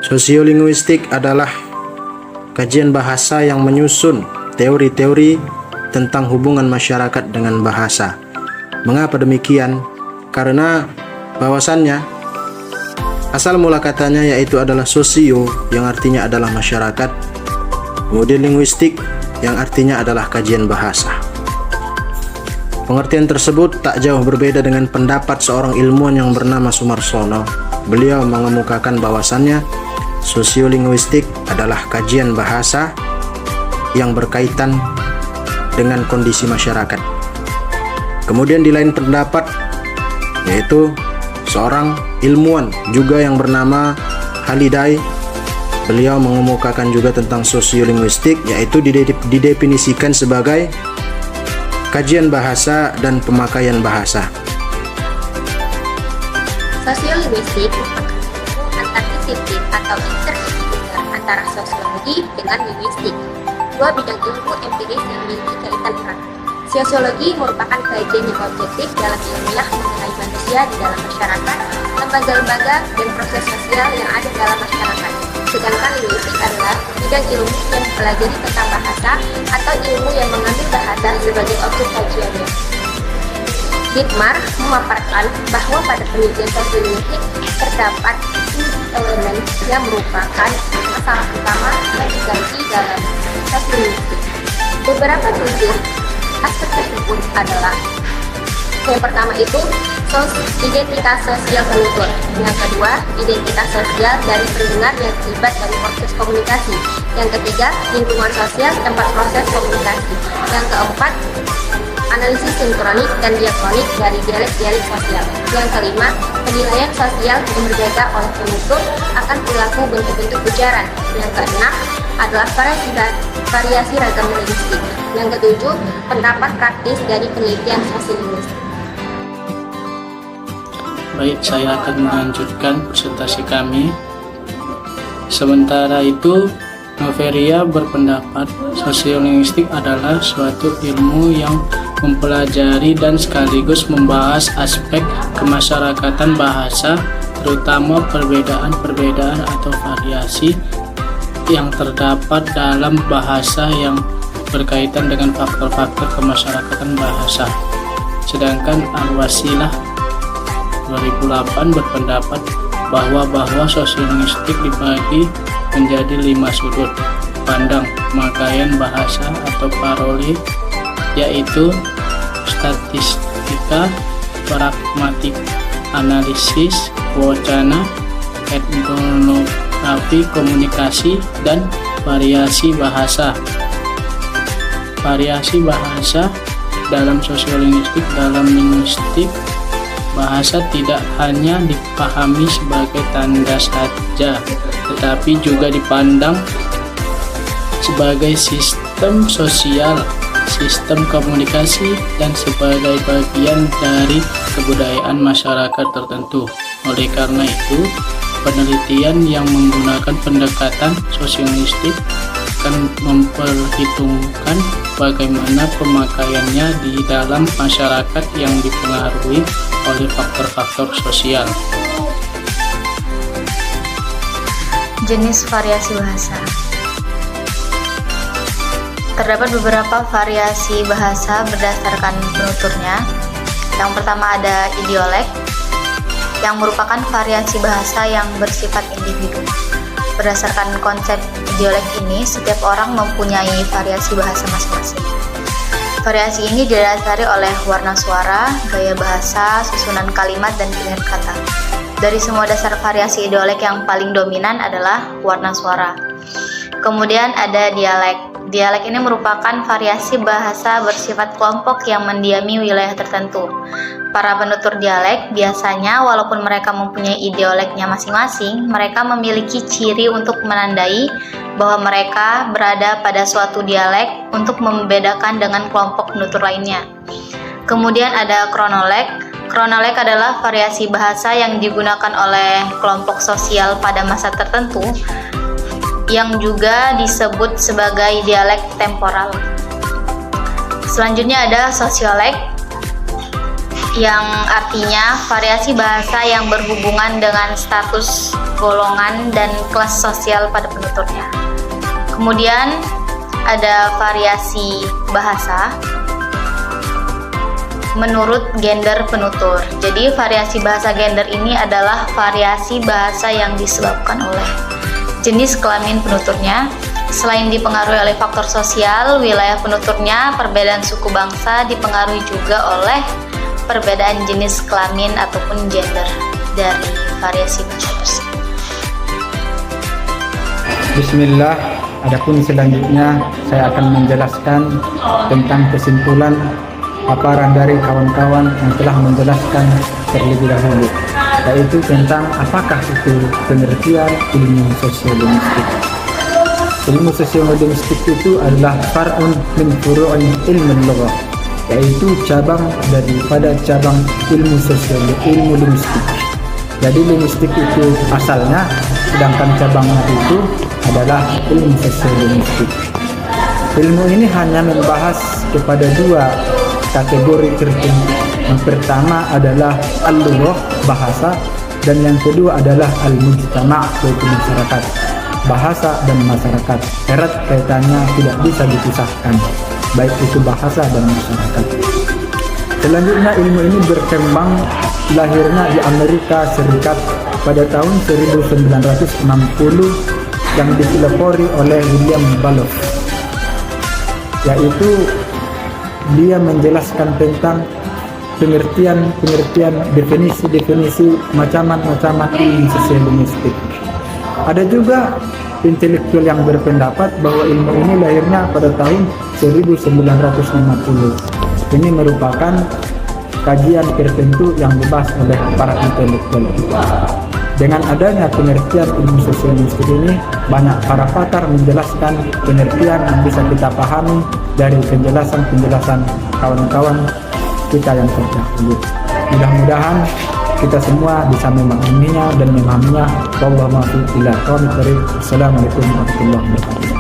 Sosiolinguistik adalah kajian bahasa yang menyusun teori-teori tentang hubungan masyarakat dengan bahasa. Mengapa demikian? Karena bahwasannya asal mula katanya yaitu adalah sosio, yang artinya adalah masyarakat, kemudian linguistik yang artinya adalah kajian bahasa. Pengertian tersebut tak jauh berbeda dengan pendapat seorang ilmuwan yang bernama Sumarsono. Beliau mengemukakan bahwasannya sosiolinguistik adalah kajian bahasa yang berkaitan dengan kondisi masyarakat. Kemudian di lain pendapat, yaitu seorang ilmuwan juga yang bernama Halliday, beliau mengemukakan juga tentang sosiolinguistik, yaitu didefinisikan sebagai kajian bahasa dan pemakaian bahasa. Sosiolinguistik antar disiplin atau interdisipliner antara sosiologi dengan linguistik, dua bidang ilmu empiris yang memiliki kaitan erat. Sosiologi merupakan kajian yang objektif dalam ilmiah mengenai manusia di dalam masyarakat, lembaga-lembaga, dan proses sosial yang ada dalam masyarakat. Sedangkan linguistik adalah bidang ilmu yang mempelajari tentang bahasa atau ilmu yang mengambil bahasa sebagai objek kajiannya. Dittmar memaparkan bahwa pada penelitian sosiolinguistik terdapat elemen yang merupakan masalah utama yang digaji dalam sosiolinguistik. Beberapa contoh aspek tersebut adalah: yang pertama itu identitas sosial penutur, yang kedua identitas sosial dari pendengar yang terlibat dari proses komunikasi, yang ketiga lingkungan sosial tempat proses komunikasi, yang keempat analisis sinkronik dan diakronik dari dialek-dialek sosial, yang kelima penilaian sosial yang berbeda oleh penutur akan perilaku bentuk-bentuk ujaran, yang keenam adalah variasi ragam linguistik, yang ketujuh pendapat praktis dari penelitian sosiolinguistik. Baik, saya akan melanjutkan presentasi kami. Sementara itu, Noveria berpendapat sosiolinguistik adalah suatu ilmu yang mempelajari dan sekaligus membahas aspek kemasyarakatan bahasa, terutama perbedaan-perbedaan atau variasi yang terdapat dalam bahasa yang berkaitan dengan faktor-faktor kemasyarakatan bahasa. Sedangkan Al-Wasilah 2008 berpendapat bahwa sosiolinguistik dibagi menjadi 5 sudut pandang pemakaian bahasa atau paroli, yaitu statistika, pragmatik, analisis, wacana, etnografi, komunikasi, dan variasi bahasa. Variasi bahasa dalam sosiolinguistik. Dalam linguistik, bahasa tidak hanya dipahami sebagai tanda saja, tetapi juga dipandang sebagai sistem sosial, sistem komunikasi, dan sebagai bagian dari kebudayaan masyarakat tertentu. Oleh karena itu, penelitian yang menggunakan pendekatan sosiolinguistik akan memperhitungkan bagaimana pemakaiannya di dalam masyarakat yang dipengaruhi oleh faktor-faktor sosial. Jenis variasi bahasa. Terdapat beberapa variasi bahasa berdasarkan penuturnya. Yang pertama ada idiolek, yang merupakan variasi bahasa yang bersifat individu. Berdasarkan konsep idiolek ini, setiap orang mempunyai variasi bahasa masing-masing. Variasi ini didasari oleh warna suara, gaya bahasa, susunan kalimat, dan pilihan kata. Dari semua dasar variasi idiolek yang paling dominan adalah warna suara. Kemudian ada dialek. Dialek ini merupakan variasi bahasa bersifat kelompok yang mendiami wilayah tertentu. Para penutur dialek biasanya, walaupun mereka mempunyai idioleknya masing-masing, mereka memiliki ciri untuk menandai bahwa mereka berada pada suatu dialek untuk membedakan dengan kelompok penutur lainnya. Kemudian ada kronolek. Kronolek adalah variasi bahasa yang digunakan oleh kelompok sosial pada masa tertentu, yang juga disebut sebagai dialek temporal. Selanjutnya ada sosiolek, yang artinya variasi bahasa yang berhubungan dengan status, golongan, dan kelas sosial pada penuturnya. Kemudian ada variasi bahasa menurut gender penutur. Jadi variasi bahasa gender ini adalah variasi bahasa yang disebabkan oleh jenis kelamin penuturnya. Selain dipengaruhi oleh faktor sosial, wilayah penuturnya, perbedaan suku bangsa dipengaruhi juga oleh perbedaan jenis kelamin ataupun gender dari variasi bahasa tersebut. Bismillah, adapun selanjutnya saya akan menjelaskan tentang kesimpulan paparan dari kawan-kawan yang telah menjelaskan terlebih dahulu, yaitu tentang apakah itu pengertian ilmu sosiolinguistik. Ilmu sosiolinguistik itu adalah far'un min furu'in ilmu lughah, yaitu cabang daripada cabang ilmu linguistik. Jadi linguistik itu asalnya, sedangkan cabangnya itu adalah ilmu sosiolinguistik. Ilmu ini hanya membahas kepada dua kategori tertentu. Yang pertama adalah al-lughah, bahasa, dan yang kedua adalah al-mujtama', yaitu masyarakat. Bahasa dan masyarakat erat kaitannya, tidak bisa dipisahkan, baik itu bahasa dan masyarakat. Selanjutnya ilmu ini berkembang, lahirnya di Amerika Serikat pada tahun 1960 yang dipelopori oleh William Balogh, yaitu dia menjelaskan tentang pengertian definisi macam-macam ilmu sosiolinguistik. Ada juga intelektual yang berpendapat bahwa ilmu ini lahirnya pada tahun 1950. Ini merupakan kajian tertentu yang dibahas oleh para intelektual. Dengan adanya pengertian ilmu sosiolinguistik ini, banyak para pakar menjelaskan pengertian yang bisa kita pahami dari penjelasan kawan-kawan kita yang terdahulu. Mudah-mudahan kita semua bisa memahaminya dan memahaminya. Wallahu a'lam. Assalamualaikum warahmatullahi wabarakatuh.